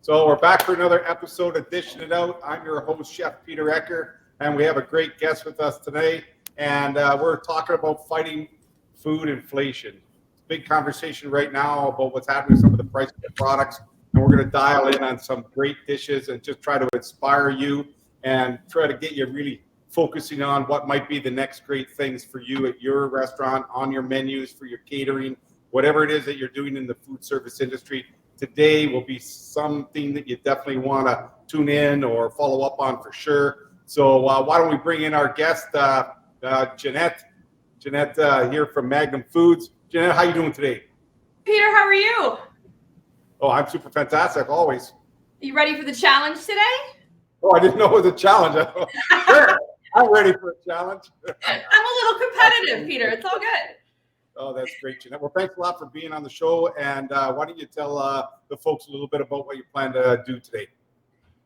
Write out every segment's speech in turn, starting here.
So we're back for another episode of Dishing It Out. I'm your host, Chef Peter Ecker, and we have a great guest with us today. And we're talking about fighting food inflation. Big conversation right now about what's happening with some of the price of the products. And we're going to dial in on some great dishes and just try to inspire you and try to get you really focusing on what might be the next great things for you at your restaurant, on your menus, for your catering, whatever it is that you're doing in the food service industry. Today will be something that you definitely want to tune in or follow up on for sure. So why don't we bring in our guest, Jeannette here from Magnum Foods. Jeannette, how you doing today? Peter, how are you? Oh, I'm super fantastic, always. You ready for the challenge today? Oh, I didn't know it was a challenge. Sure, I'm ready for a challenge. I'm a little competitive, Peter. It's all good. Oh, that's great, Jeannette. Well, thanks a lot for being on the show. And why don't you tell the folks a little bit about what you plan to do today?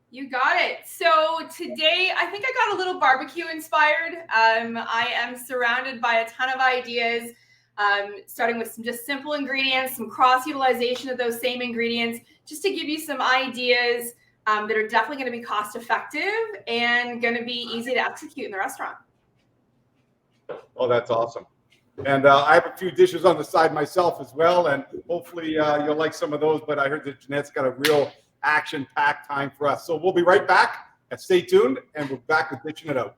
You got it. So today, I think I got a little barbecue inspired. I am surrounded by a ton of ideas, starting with some just simple ingredients, some cross-utilization of those same ingredients, just to give you some ideas that are definitely going to be cost-effective and going to be easy to execute in the restaurant. Oh, that's awesome. And I have a few dishes on the side myself as well, and hopefully you'll like some of those. But I heard that Jeannette's got a real action-packed time for us. So we'll be right back, and stay tuned, and we're back with Dishing It Out.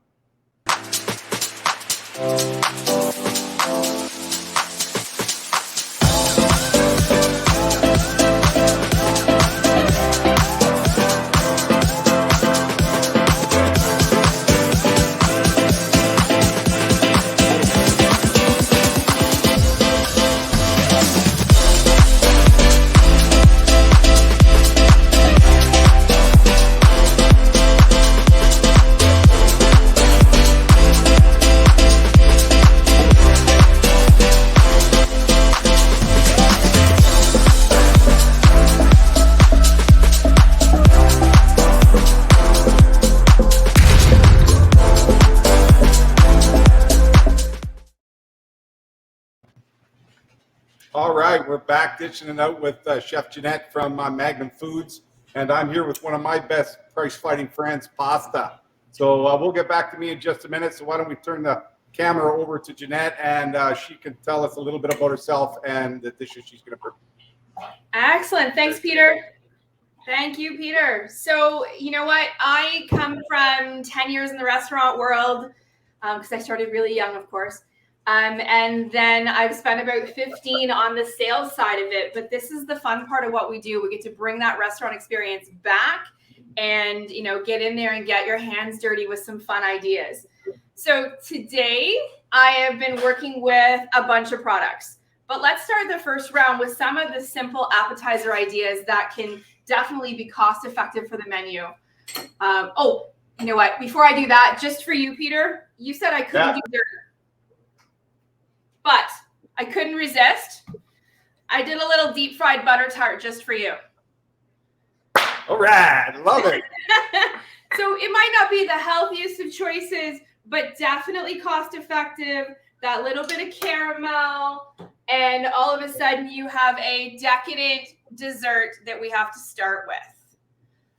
All right, we're back dishing it out with Chef Jeannette from Magnum Foods, and I'm here with one of my best price-fighting friends, Pasta. So we'll get back to me in just a minute, so why don't we turn the camera over to Jeannette, and she can tell us a little bit about herself and the dishes she's going to prepare. Excellent. Thanks, Peter. Thank you, Peter. So you know what? I come from 10 years in the restaurant world because I started really young, of course. And then I've spent about 15 on the sales side of it. But this is the fun part of what we do. We get to bring that restaurant experience back and, you know, get in there and get your hands dirty with some fun ideas. So today I have been working with a bunch of products. But let's start the first round with some of the simple appetizer ideas that can definitely be cost effective for the menu. Oh, you know what? Before I do that, just for you, Peter, you said I couldn't do dessert. But I couldn't resist. I did a little deep fried butter tart just for you. All right, love it. So it might not be the healthiest of choices, but definitely cost effective. That little bit of caramel, and all of a sudden you have a decadent dessert that we have to start with.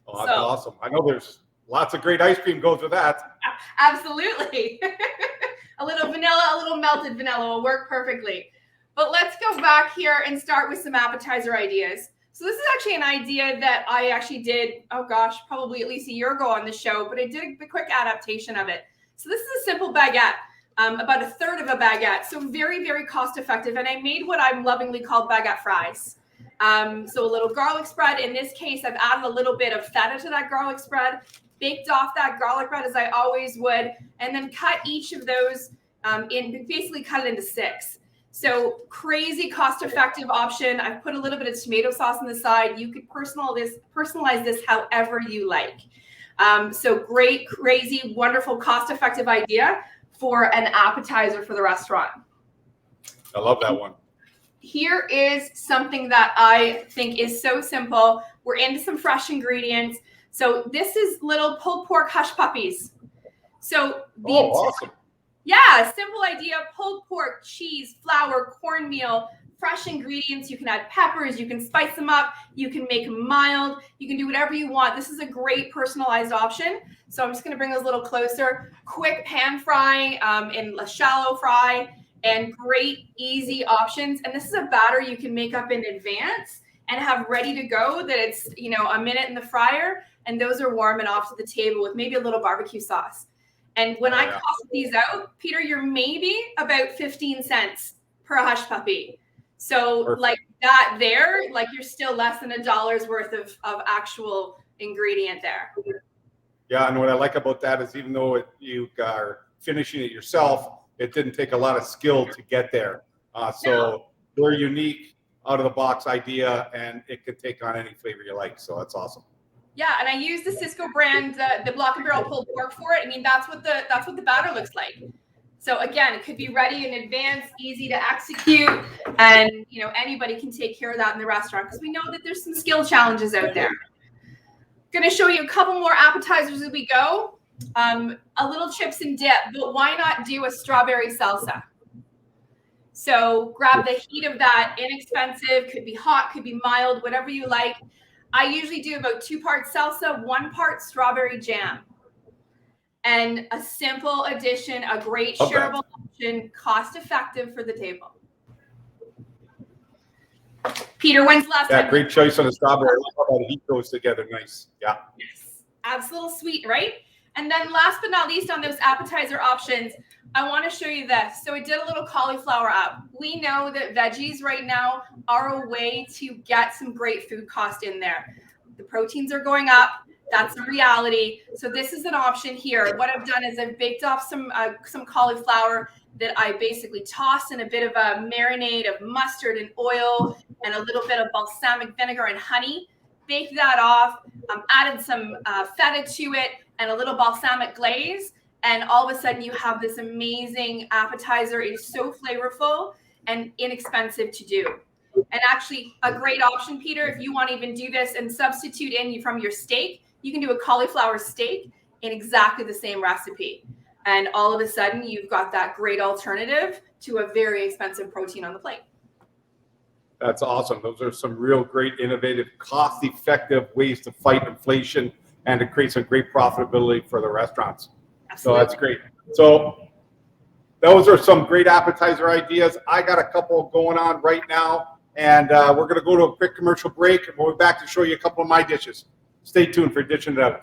Oh, that's awesome. I know there's lots of great ice cream goes with that. Absolutely. A little vanilla, a little melted vanilla will work perfectly. But let's go back here and start with some appetizer ideas. So this is actually an idea that I actually did, oh gosh, probably at least a year ago on the show, but I did a quick adaptation of it. So this is a simple baguette, about a third of a baguette. So very, very cost effective. And I made what I'm lovingly called baguette fries. So a little garlic spread. In this case, I've added a little bit of feta to that garlic spread, baked off that garlic bread as I always would, and then cut each of those basically cut it into 6. So crazy cost-effective option. I've put a little bit of tomato sauce on the side. You could personalize this however you like. So great, crazy, wonderful, cost-effective idea for an appetizer for the restaurant. I love that one. Here is something that I think is so simple. We're into some fresh ingredients. So this is little pulled pork hush puppies. So awesome. Yeah, simple idea. Pulled pork, cheese, flour, cornmeal, fresh ingredients. You can add peppers, you can spice them up, you can make them mild, you can do whatever you want. This is a great personalized option. So I'm just gonna bring those a little closer. Quick pan fry in a shallow fry, and great easy options. And this is a batter you can make up in advance and have ready to go, that it's, you know, a minute in the fryer, and those are warm and off to the table with maybe a little barbecue sauce. And when I cost these out, Peter, you're maybe about 15 cents per hush puppy. So perfect. Like that there, like you're still less than $1 worth of actual ingredient there. Yeah, and what I like about that is even though you are finishing it yourself, it didn't take a lot of skill to get there. So we're unique, out of the box idea, and it could take on any flavor you like. So that's awesome. Yeah, and I use the Cisco brand, the Block and Barrel pulled pork for it. I mean, that's what the batter looks like. So again, it could be ready in advance, easy to execute, and you know anybody can take care of that in the restaurant, because we know that there's some skill challenges out there. Going to show you a couple more appetizers as we go. A little chips and dip, but why not do a strawberry salsa? So grab the heat of that, inexpensive, could be hot, could be mild, whatever you like. I usually do about 2 parts salsa, 1 part strawberry jam. And a simple addition, a great shareable option, cost effective for the table. Peter, when's the last time? Yeah, great choice on the strawberry. How about the heat goes together nice. Yeah. Yes, adds a little sweet, right? And then last but not least on those appetizer options, I want to show you this. So I did a little cauliflower up. We know that veggies right now are a way to get some great food cost in there. The proteins are going up. That's a reality. So this is an option here. What I've done is I've baked off some cauliflower that I basically tossed in a bit of a marinade of mustard and oil and a little bit of balsamic vinegar and honey. Baked that off, added some feta to it and a little balsamic glaze. And all of a sudden you have this amazing appetizer. It is so flavorful and inexpensive to do. And actually a great option, Peter, if you want to even do this and substitute in from your steak, you can do a cauliflower steak in exactly the same recipe. And all of a sudden you've got that great alternative to a very expensive protein on the plate. That's awesome. Those are some real great, innovative, cost-effective ways to fight inflation and to create some great profitability for the restaurants. Absolutely. So that's great. So those are some great appetizer ideas. I got a couple going on right now, and we're going to go to a quick commercial break, and we'll be back to show you a couple of my dishes. Stay tuned for Dishing It Out.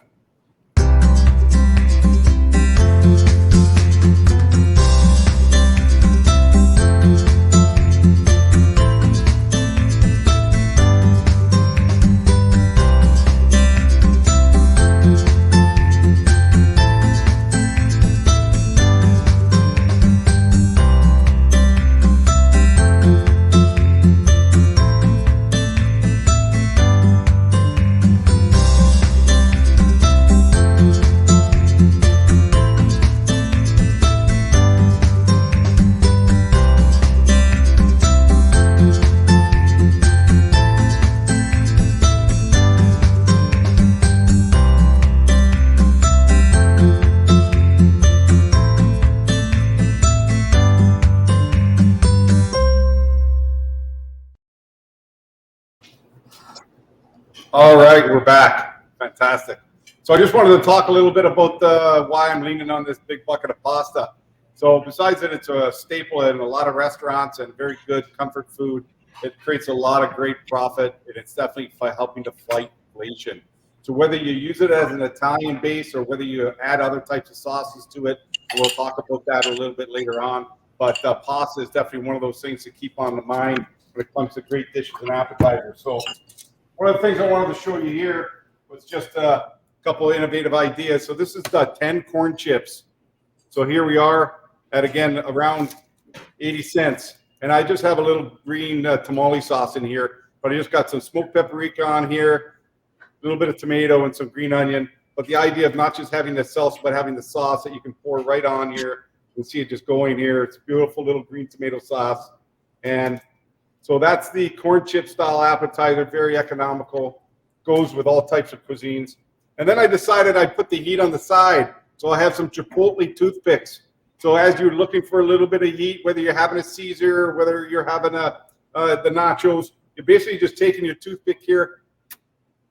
All right, we're back. Fantastic. So I just wanted to talk a little bit about why I'm leaning on this big bucket of pasta. So besides that it's a staple in a lot of restaurants and very good comfort food, it creates a lot of great profit, and it's definitely helping to fight inflation. So whether you use it as an Italian base or whether you add other types of sauces to it, we'll talk about that a little bit later on. But pasta is definitely one of those things to keep on the mind when it comes to great dishes and appetizers. So one of the things I wanted to show you here was just a couple of innovative ideas. So this is the 10 corn chips. So here we are at, again, around 80 cents. And I just have a little green tamale sauce in here, but I just got some smoked paprika on here, a little bit of tomato and some green onion. But the idea of not just having the sauce, but having the sauce that you can pour right on here. You can see it just going here. It's beautiful little green tomato sauce. And so that's the corn chip style appetizer, very economical, goes with all types of cuisines. And then I decided I'd put the heat on the side. So I have some Chipotle toothpicks. So as you're looking for a little bit of heat, whether you're having a Caesar, whether you're having a the nachos. You're basically just taking your toothpick here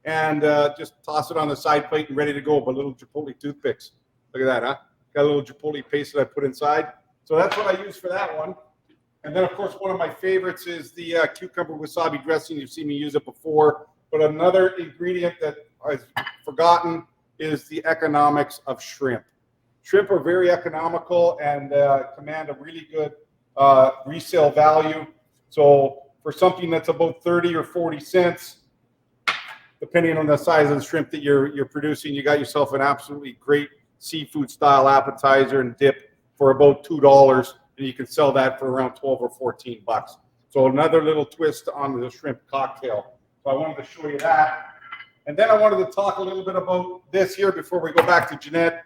and just toss it on the side plate and ready to go. But little Chipotle toothpicks. Look at that, huh? Got a little Chipotle paste that I put inside. So that's what I use for that one. And then, of course, one of my favorites is the cucumber wasabi dressing. You've seen me use it before. But another ingredient that I've forgotten is the economics of shrimp. Shrimp are very economical and command a really good resale value. So for something that's about 30 or 40 cents, depending on the size of the shrimp that you're producing, you got yourself an absolutely great seafood style appetizer and dip for about $2, and you can sell that for around 12 or 14 bucks. So another little twist on the shrimp cocktail. So I wanted to show you that. And then I wanted to talk a little bit about this here before we go back to Jeannette.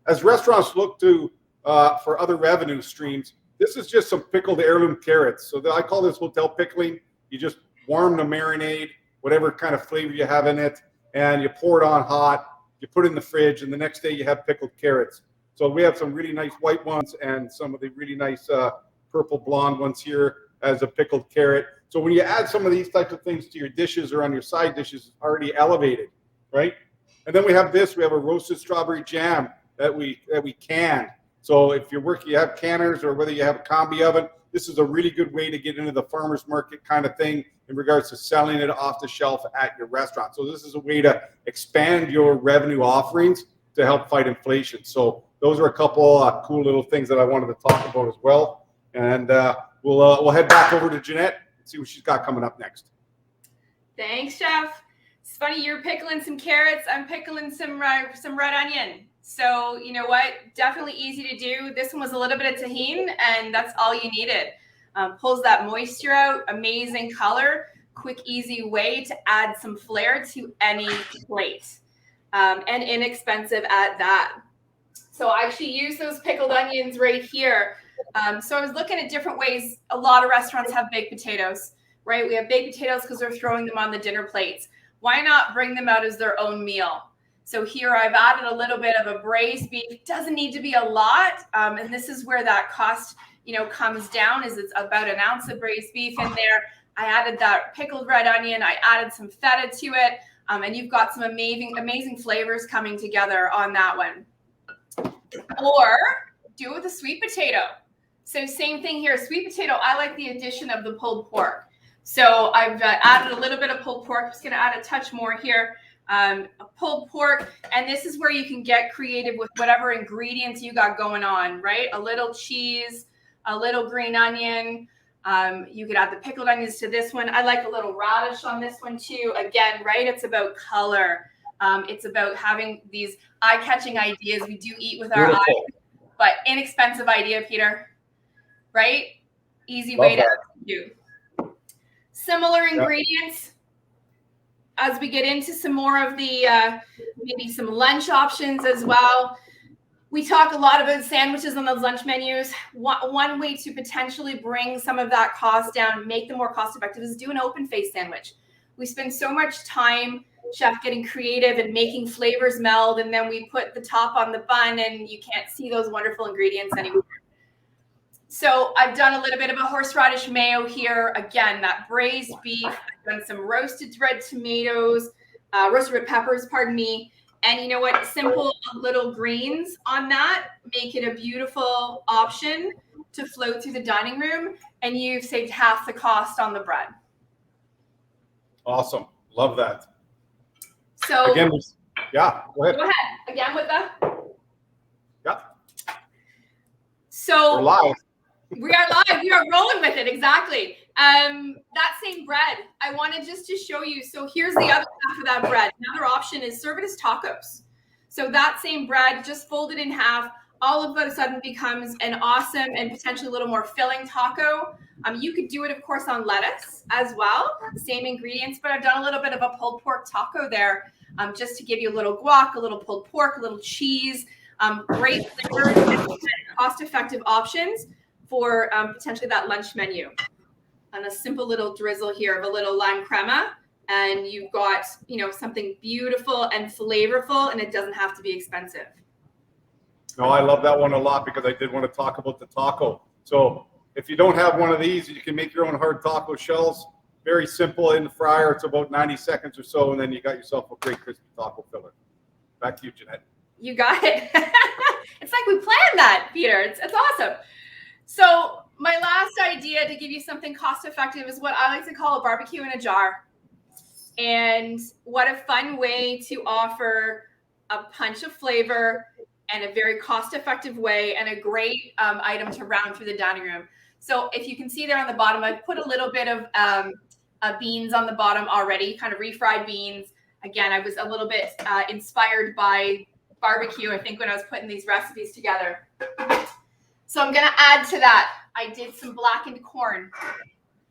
As restaurants look to for other revenue streams, this is just some pickled heirloom carrots. So I call this hotel pickling. You just warm the marinade, whatever kind of flavor you have in it, and you pour it on hot. You put it in the fridge, and the next day you have pickled carrots. So we have some really nice white ones and some of the really nice purple blonde ones here as a pickled carrot. So when you add some of these types of things to your dishes or on your side dishes, it's already elevated, right? And then we have this. We have a roasted strawberry jam that we can. So if you're working, you have canners or whether you have a combi oven, this is a really good way to get into the farmer's market kind of thing in regards to selling it off the shelf at your restaurant. So this is a way to expand your revenue offerings to help fight inflation. So those are a couple cool little things that I wanted to talk about as well. And we'll head back over to Jeannette and see what she's got coming up next. Thanks, Chef. It's funny, you're pickling some carrots. I'm pickling some red onion. So you know what? Definitely easy to do. This one was a little bit of tahini, and that's all you needed. Pulls that moisture out. Amazing color. Quick, easy way to add some flair to any plate, and inexpensive at that. So I actually use those pickled onions right here. So I was looking at different ways. A lot of restaurants have baked potatoes, right? We have baked potatoes because they're throwing them on the dinner plates. Why not bring them out as their own meal? So here I've added a little bit of a braised beef. Doesn't need to be a lot. And this is where that cost, comes down, is it's about an ounce of braised beef in there. I added that pickled red onion. I added some feta to it. And you've got some amazing flavors coming together on that one. Or do it with a sweet potato. So same thing here, sweet potato. I like the addition of the pulled pork. So I've added a little bit of pulled pork. I'm just going to add a touch more here. A pulled pork, and this is where you can get creative with whatever ingredients you got going on, right? A little cheese, a little green onion. You could add the pickled onions to this one. I like a little radish on this one too. Again, right? It's about color. It's about having these eye-catching ideas. We do eat with our eyes, but inexpensive idea, Peter, right? Easy way to do. Similar ingredients. As we get into some more of the maybe some lunch options as well, we talk a lot about sandwiches on those lunch menus. One way to potentially bring some of that cost down, make them more cost effective, is do an open face sandwich. We spend so much time, chef, getting creative and making flavors meld, and then we put the top on the bun and you can't see those wonderful ingredients anymore. So I've done a little bit of a horseradish mayo here. Again, that braised beef. I've done some roasted red tomatoes, roasted red peppers, pardon me. And you know what? Simple little greens on that make it a beautiful option to float through the dining room. And you've saved half the cost on the bread. Awesome. Love that. So again, yeah, go ahead. Go ahead. Again with the. Yeah. So we're live. We are live. We are rolling with it. Exactly. That same bread, I wanted just to show you. So here's the other half of that bread. Another option is serve it as tacos. So that same bread, just fold it in half. All of a sudden becomes an awesome and potentially a little more filling taco. You could do it, of course, on lettuce as well. Same ingredients, but I've done a little bit of a pulled pork taco there, just to give you a little guac, a little pulled pork, a little cheese. Great flavors and cost-effective options for potentially that lunch menu. And a simple little drizzle here of a little lime crema, and you've got something beautiful and flavorful, and it doesn't have to be expensive. No, I love that one a lot because I did want to talk about the taco. So If you don't have one of these, you can make your own hard taco shells. Very simple in the fryer. It's about 90 seconds or so, and then you got yourself a great crispy taco filler. Back to you, Jeanette. You got it. It's like we planned that, Peter. It's awesome. So my last idea to give you something cost effective is what I like to call a barbecue in a jar. And what a fun way to offer a punch of flavor and a very cost effective way and a great item to round through the dining room. So if you can see there on the bottom, I've put a little bit of beans on the bottom already, kind of refried beans. Again, I was a little bit inspired by barbecue, I think, when I was putting these recipes together. So I'm going to add to that. I did some blackened corn.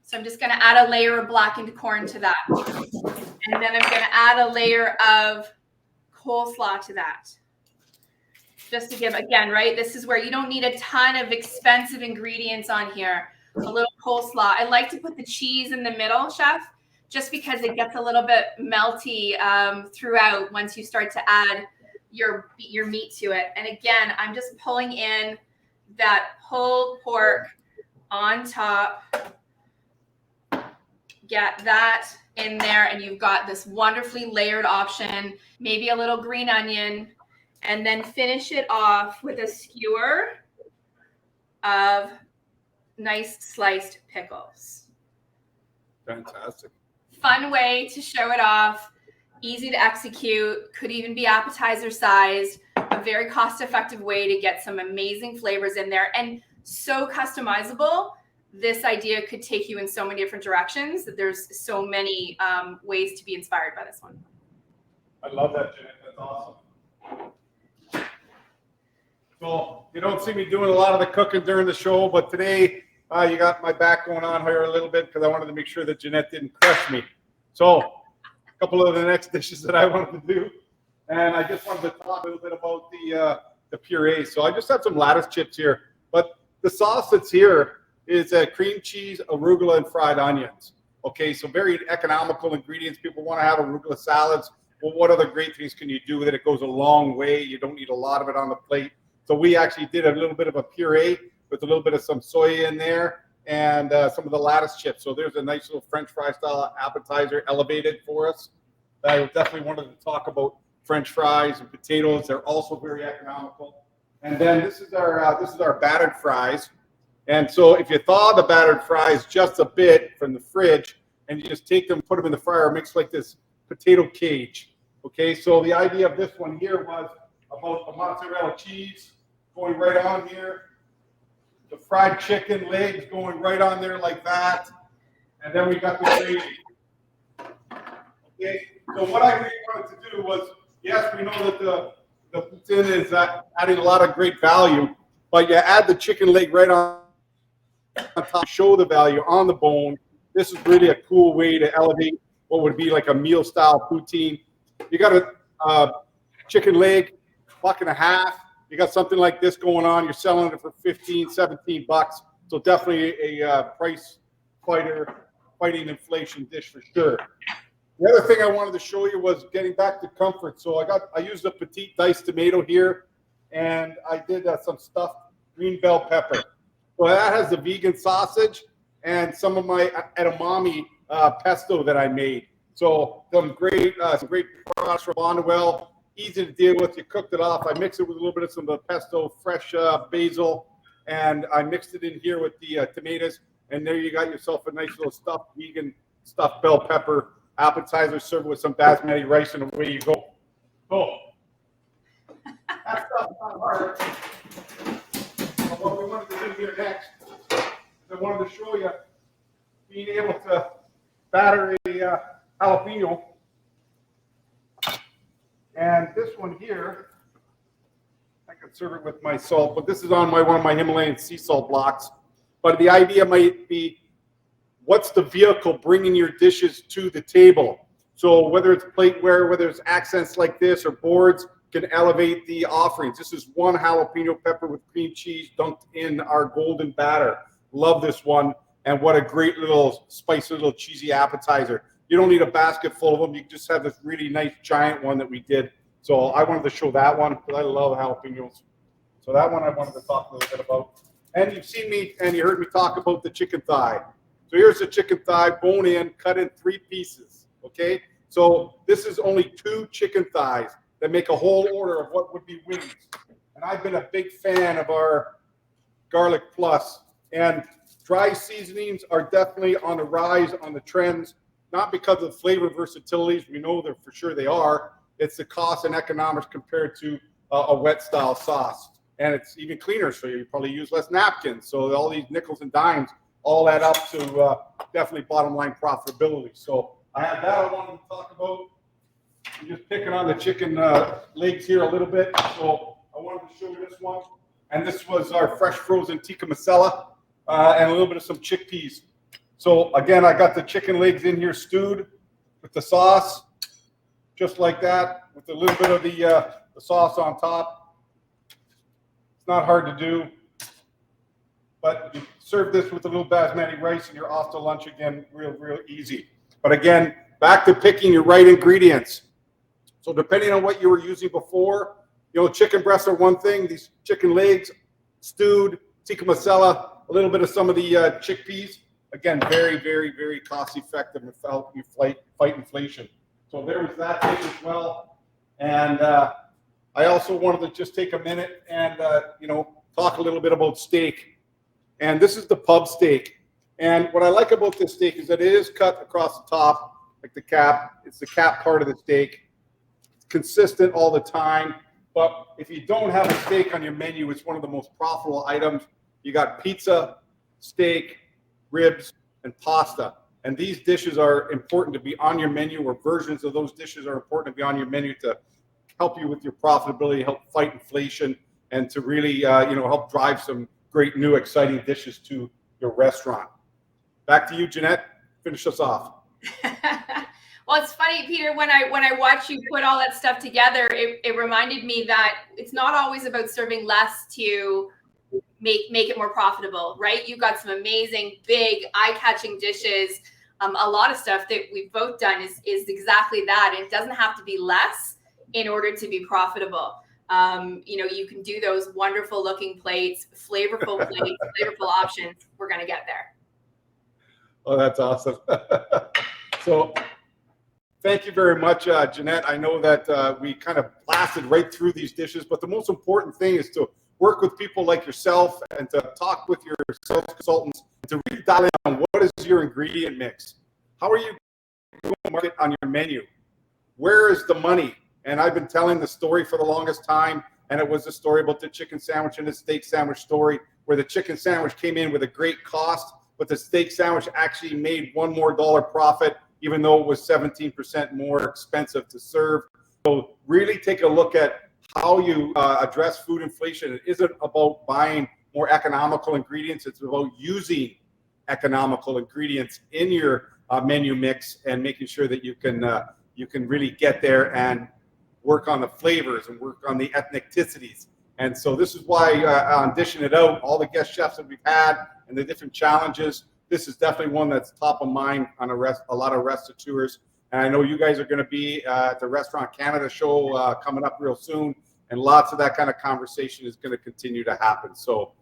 So I'm just going to add a layer of blackened corn to that. And then I'm going to add a layer of coleslaw to that. Just to give, again, right? This is where you don't need a ton of expensive ingredients on here. A little coleslaw. I like to put the cheese in the middle, Chef, just because it gets a little bit melty throughout once you start to add your meat to it. And again, I'm just pulling in that pulled pork on top. Get that in there, and you've got this wonderfully layered option, maybe a little green onion, and then finish it off with a skewer of nice sliced pickles. Fantastic. Fun way to show it off, easy to execute, could even be appetizer sized, a very cost-effective way to get some amazing flavors in there, and so customizable. This idea could take you in so many different directions that there's so many ways to be inspired by this one. I love that, Jeanette. That's awesome. So you don't see me doing a lot of the cooking during the show, but today you got my back going on here a little bit because I wanted to make sure that Jeanette didn't crush me. So a couple of the next dishes that I wanted to do, and I just wanted to talk a little bit about the puree. So I just have some lattice chips here, but the sauce that's here is cream cheese, arugula, and fried onions. Okay, so very economical ingredients. People want to have arugula salads. Well, what other great things can you do with it? It goes a long way. You don't need a lot of it on the plate. So we actually did a little bit of a puree with a little bit of some soy in there and some of the lattice chips. So there's a nice little French fry style appetizer elevated for us. I definitely wanted to talk about French fries and potatoes. They're also very economical. And then this is our battered fries. And so if you thaw the battered fries just a bit from the fridge and you just take them, put them in the fryer, it makes like this potato cage. Okay, so the idea of this one here was about the mozzarella cheese going right on here, the fried chicken legs going right on there like that, and then we got the gravy. Okay, so what I really wanted to do was, yes, we know that the poutine is adding a lot of great value, but you add the chicken leg right on top, show the value on the bone. This is really a cool way to elevate what would be like a meal style poutine. You got a chicken leg, $1.50. You got something like this going on. You're selling it for $15, $17. So definitely a price fighting inflation dish for sure. The other thing I wanted to show you was getting back to comfort. So I used a petite diced tomato here, and I did some stuffed green bell pepper. So that has the vegan sausage and some of my edamame pesto that I made. So some great products from Bondwell, easy to deal with. You cooked it off. I mixed it with a little bit of some of the pesto, fresh basil, and I mixed it in here with the tomatoes. And there you got yourself a nice little vegan stuffed bell pepper appetizer served with some basmati rice, and away you go. So that's not hard. But what we wanted to do here next is I wanted to show you being able to batter a jalapeno. And this one here, I can serve it with my salt, but this is on one of my Himalayan sea salt blocks. But the idea might be, what's the vehicle bringing your dishes to the table? So whether it's plateware, whether it's accents like this or boards, can elevate the offerings. This is one jalapeno pepper with cream cheese dunked in our golden batter. Love this one. And what a great little spicy little cheesy appetizer. You don't need a basket full of them. You just have this really nice giant one that we did. So I wanted to show that one because I love jalapenos. So that one I wanted to talk a little bit about. And you've seen me and you heard me talk about the chicken thigh. So here's the chicken thigh, bone in, cut in 3 pieces, okay? So this is only 2 chicken thighs that make a whole order of what would be wings. And I've been a big fan of our Garlic Plus. And dry seasonings are definitely on the rise on the trends, not because of flavor versatilities. We know that for sure they are. It's the cost and economics compared to a wet style sauce. And it's even cleaner, so you probably use less napkins. So all these nickels and dimes all add up to definitely bottom line profitability. So I have that I wanted to talk about. I'm just picking on the chicken legs here a little bit. So I wanted to show you this one. And this was our fresh frozen tikka masala and a little bit of some chickpeas. So again, I got the chicken legs in here stewed with the sauce, just like that, with a little bit of the sauce on top. It's not hard to do, but you serve this with a little basmati rice and you're off to lunch again, real easy. But again, back to picking your right ingredients. So depending on what you were using before, you know, chicken breasts are one thing. These chicken legs, stewed, tikka masala, a little bit of some of the chickpeas. Again, very cost effective and help you fight inflation. So there was that dish as well. And I also wanted to just take a minute and you know, talk a little bit about steak. And this is the pub steak. And what I like about this steak is that it is cut across the top, like the cap. It's the cap part of the steak. It's consistent all the time. But if you don't have a steak on your menu, it's one of the most profitable items. You got pizza, steak, ribs, and pasta. And these dishes are important to be on your menu, or versions of those dishes are important to be on your menu to help you with your profitability, help fight inflation, and to really you know, help drive some great new exciting dishes to your restaurant. Back to you, Jeannette. Finish us off. Well, it's funny, Peter, when I watch you put all that stuff together, it reminded me that it's not always about serving less to make it more profitable, right? You've got some amazing, big, eye-catching dishes. A lot of stuff that we've both done is exactly that. And it doesn't have to be less in order to be profitable. You know, you can do those wonderful looking plates, flavorful options. We're going to get there. Oh, that's awesome. So thank you very much, Jeannette. I know that we kind of blasted right through these dishes, but the most important thing is to work with people like yourself and to talk with your sales consultants to really dial in on what is your ingredient mix. How are you going to market on your menu? Where is the money? And I've been telling the story for the longest time, and it was a story about the chicken sandwich and the steak sandwich story, where the chicken sandwich came in with a great cost, but the steak sandwich actually made $1 more profit, even though it was 17% more expensive to serve. So really take a look at how you address food inflation. It isn't about buying more economical ingredients. It's about using economical ingredients in your menu mix and making sure that you can really get there and work on the flavors and work on the ethnicities. And so this is why on Dishing It Out, all the guest chefs that we've had and the different challenges, this is definitely one that's top of mind on a lot of restaurateurs. And I know you guys are going to be at the Restaurant Canada show coming up real soon, and lots of that kind of conversation is going to continue to happen. So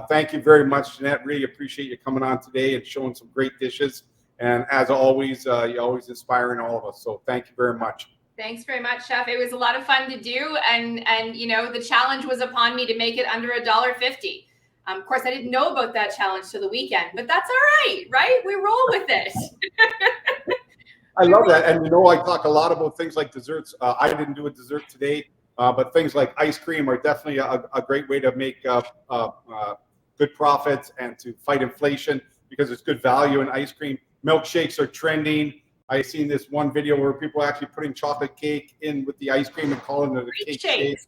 thank you very much, Jeannette. Really appreciate you coming on today and showing some great dishes. And as always, you're always inspiring all of us. So thank you very much. Thanks very much, Chef. It was a lot of fun to do. And you know, the challenge was upon me to make it under $1.50. Of course, I didn't know about that challenge till the weekend, but that's all right? We roll with it. I love that. And you know, I talk a lot about things like desserts. I didn't do a dessert today, but things like ice cream are definitely a great way to make good profits and to fight inflation, because it's good value in ice cream. Milkshakes are trending. I've seen this one video where people are actually putting chocolate cake in with the ice cream and calling it a cake shake.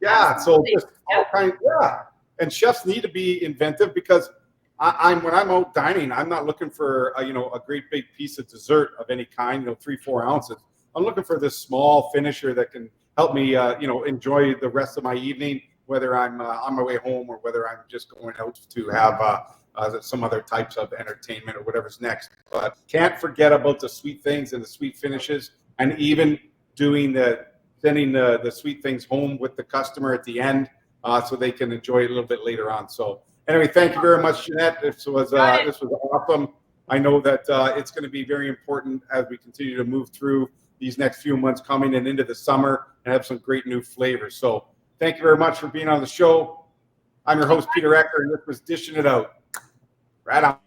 Yeah, absolutely. So just all kinds. Yeah, and chefs need to be inventive, because when I'm out dining, I'm not looking for a great big piece of dessert of any kind, 3-4 ounces. I'm looking for this small finisher that can help me enjoy the rest of my evening, whether I'm on my way home or whether I'm just going out to have some other types of entertainment or whatever's next. But can't forget about the sweet things and the sweet finishes, and even sending the sweet things home with the customer at the end, so they can enjoy it a little bit later on. So Anyway, thank you very much, Jeanette. This was awesome. I know that it's going to be very important as we continue to move through these next few months coming and into the summer and have some great new flavors. So thank you very much for being on the show. I'm your host, Peter Ecker, and this was Dishing It Out. Right on.